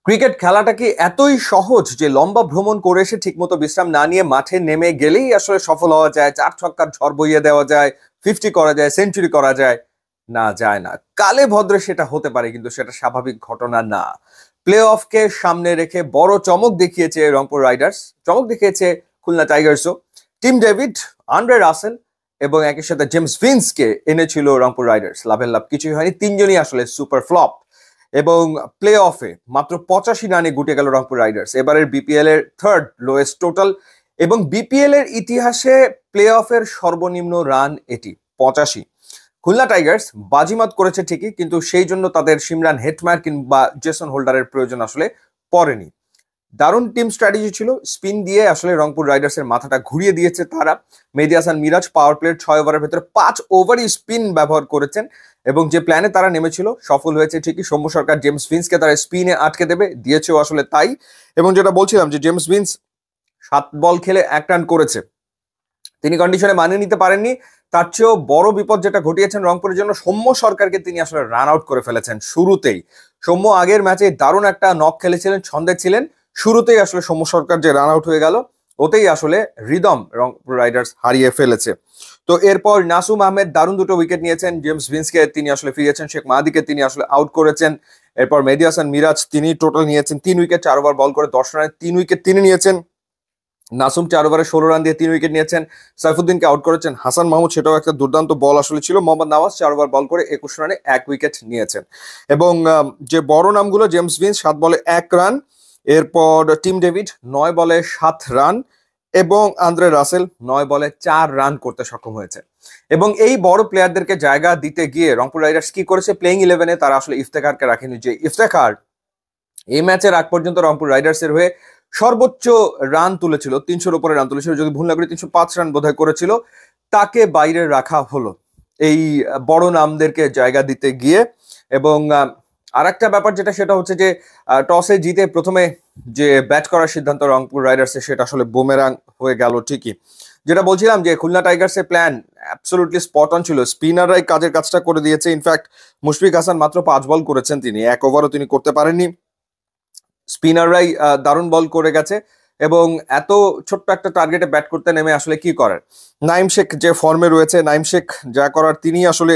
Cricket খেলাটা কি এতই সহজ যে লম্বা ভ্রমণ করে এসে ঠিকমতো বিশ্রাম না নিয়ে মাঠে নেমে গেলেই আসলে সফল হওয়া যায়, চার ছক্কার ঝড় বইয়ে দেওয়া যায়, 50 করা যায়, সেঞ্চুরি করা যায়? না, যায় না। কালে ভদ্রে সেটা হতে পারে, কিন্তু সেটা স্বাভাবিক ঘটনা না। প্লে অফকে সামনে রেখে বড় চমক দেখিয়েছে রংপুর রাইডার্স, চমক দেখিয়েছে খুলনা টাইগার্সও। টিম ডেভিড, আন্দ্রে রাসেল এবং একই সাথে জেমস ভিন্সকে এনেছিল রংপুর রাইডার্স। লাভের লাভ কিছুই হয়নি, তিনজনই আসলে সুপার ফ্লপ। এবং প্লে অফে মাত্র 85 রানে গুটে গেল রংপুর রাইডার্স, এবারের বিপিএল এর থার্ড লোয়েস্ট টোটাল এবং বিপিএল এর ইতিহাসে প্লে অফের সর্বনিম্ন রান এটি 85। খুলনা টাইগার্স বাজিমাত করেছে ঠিকই, কিন্তু সেই জন্য তাদের সিমরান হেটমায়ার কিংবা জেসন হোল্ডারের প্রয়োজন আসলে পড়েনি। দারুণ টিম স্ট্র্যাটেজি ছিল, স্পিন দিয়ে আসলে রংপুর রাইডার্সের মাথাটা ঘুরিয়ে দিয়েছে তারা। মেহেদী হাসান মিরাজ পাওয়ার প্লের 6 ওভারের ভেতরে 5 ওভারই স্পিন ব্যবহার করেছেন এবং যে প্ল্যানে তারা নেমেছিল সফল হয়েছে ঠিকই। সৌম্য সরকার জেমস ভিন্সকে তারা স্পিনে আটকে দেবে, দিয়েছেও আসলে তাই। এবং যেটা বলছিলাম যে জেমস ভিন্স 7 বল খেলে 1 রান করেছে, তিনি কন্ডিশনে মানিয়ে নিতে পারেননি। তার চেয়েও বড় বিপদ যেটা ঘটিয়েছেন রংপুরের জন্য, সৌম্য সরকারকে তিনি আসলে রান আউট করে ফেলেছেন শুরুতেই। সৌম্য আগের ম্যাচে দারুণ একটা নক খেলেছিলেন, ছন্দে ছিলেন, শুরুতেই আসলে সৌম্য সরকার যে রান আউট হয়ে গেল, ওতেই আসলে রিদম রংপুর রাইডার্স হারিয়ে ফেলেছে। তো এরপর নাসুম আহমেদ দারুণ দুটো উইকেট নিয়েছেন, জেমস ভিন্সকে তিনি আসলে ফিরিয়েছেন, শেখ মাহাদিকে তিনি আসলে আউট করেছেন। এরপর মেহেদী হাসান মিরাজ তিনি টোটাল নিয়েছেন 3 উইকেট, 4 ওভার বল করে 10 রানে 3 উইকেট তিনি নিয়েছেন। নাসুম 4 ওভারে 16 রান দিয়ে 3 উইকেট নিয়েছেন, সাইফুদ্দিনকে আউট করেছেন। হাসান মাহমুদ, সেটাও একটা দুর্দান্ত বল আসলে ছিল। মোহাম্মদ নওয়াজ 4 ওভার বল করে 21 রানে 1 উইকেট নিয়েছেন। এবং যে বড় নামগুলো, জেমস ভিন্স 7 বলে 1 রান, এরপর টিম ডেভিড 9 বলে 7 রান এবং আন্দ্রে রাসেল 9 বলে 4 রান করতে সক্ষম হয়েছে। এবং এই বড় প্লেয়ারদেরকে জায়গা দিতে গিয়ে রংপুর রাইডার্স কি করেছে, প্লেইং 11-এ তারা আসলে ইফতেখারকে রাখেনি। যে ইফতেখার এই ম্যাচের আগ পর্যন্ত রংপুর রাইডার্সের হয়ে সর্বোচ্চ রান তুলেছিল, 300-র উপরে রান তুলেছিল, যদি ভুল না করি 305 রান বোধহয় করেছিল, তাকে বাইরে রাখা হলো এই বড় নামদেরকে জায়গা দিতে গিয়ে। এবং আরেকটা ব্যাপার যেটা, সেটা হচ্ছে যে টসে জিতে প্রথমে যে ব্যাট করার সিদ্ধান্ত রংপুর রাইডার্সের, সেটা আসলে বুমেরাং হয়ে গেল ঠিকই। যেটা বলছিলাম যে খুলনা টাইগার্সের প্ল্যান অ্যাবসলিউটলি স্পট অন ছিল, স্পিনাররাই কাজের কাজটা করে দিয়েছে। ইনফ্যাক্ট মুশফিক হাসান মাত্র 5 বল করেছেন, তিনি 1 ওভারও তিনি করতে পারেননি। স্পিনাররাই দারুণ বল করে গেছে এবং এত ছোট্ট একটা টার্গেটে ব্যাট করতে নেমে আসলে কি করার। নাইম শেখ যে ফর্মে রয়েছে, নাইম শেখ যা করার তিনি আসলে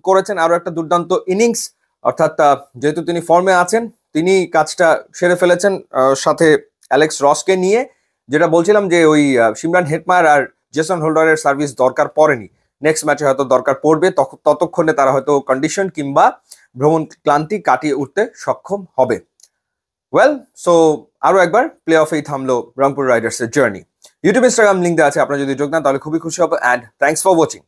করেছেন। আরো একটা দুর্দান্ত ইনিংস, অর্থাৎ যেহেতু তিনি ফর্মে আছেন, তিনি কাজটা সেরে ফেলেছেন সাথে অ্যালেক্স রসকে নিয়ে। যেটা বলছিলাম যে ওই সিমরান হেটমায়ার আর জেসন হোল্ডারের সার্ভিস দরকার পড়েনি, নেক্সট ম্যাচে হয়তো দরকার পড়বে, ততক্ষণে তারা হয়তো কন্ডিশন কিংবা ভ্রমণ ক্লান্তি কাটিয়ে উঠতে সক্ষম হবে। ওয়েল, সো আরো একবার প্লে অফেই থামলো রংপুর রাইডার্সের জার্নি। ইউটিউব ইনস্টাগ্রাম লিঙ্ক দেওয়া আছে, আপনারা যদি যোগ দেন তাহলে খুবই খুশি হবো। And thanks for watching.